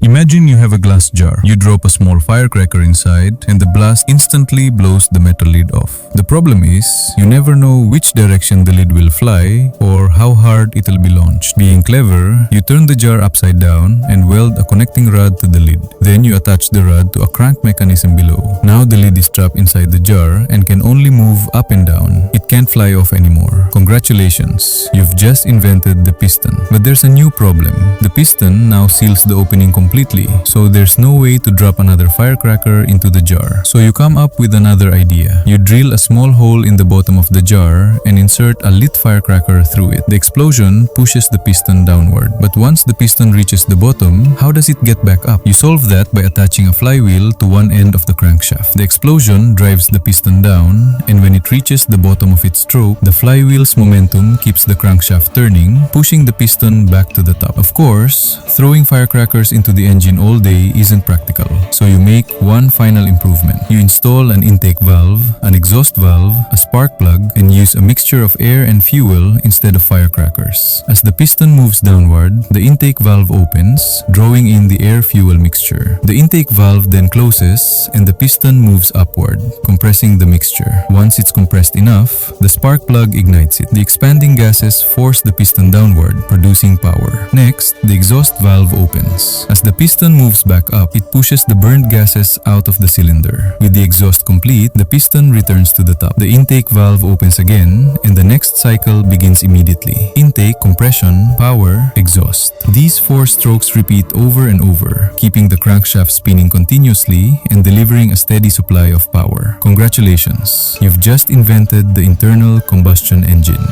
Imagine you have a glass jar. You drop a small firecracker inside and the blast instantly blows the metal lid off. The problem is, you never know which direction the lid will fly or how hard it will be launched. Being clever, you turn the jar upside down and weld a connecting rod to the lid. Then you attach the rod to a crank mechanism below. Now the lid is trapped inside the jar and can only move up and down. It can't fly off anymore. Congratulations, you've just invented the piston. But there's a new problem. The piston now seals the opening completely, so there's no way to drop another firecracker into the jar. So you come up with another idea. You drill a small hole in the bottom of the jar and insert a lit firecracker through it. The explosion pushes the piston downward. But once the piston reaches the bottom, how does it get back up? You solve that by attaching a flywheel to one end of the crankshaft. The explosion drives the piston down, and when it reaches the bottom of its stroke, the flywheel's momentum keeps the crankshaft turning, pushing the piston back to the top. Of course, throwing firecrackers into the engine all day isn't practical, so you make one final improvement. You install an intake valve, an exhaust valve, a spark plug, and use a mixture of air and fuel instead of firecrackers. As the piston moves downward, the intake valve opens, drawing in the air-fuel mixture. The intake valve then closes and the piston moves upward, compressing the mixture. Once it's compressed enough, the spark plug ignites it. The expanding gases force the piston downward, producing power. Next, the exhaust valve opens. As the piston moves back up, it pushes the burned gases out of the cylinder. With the exhaust complete, the piston returns to the top. The intake valve opens again, and the next cycle begins immediately. Intake, compression, power, exhaust. These 4 strokes repeat over and over, keeping the crankshaft spinning continuously and delivering a steady supply of power. Congratulations! You've just invented the internal combustion engine.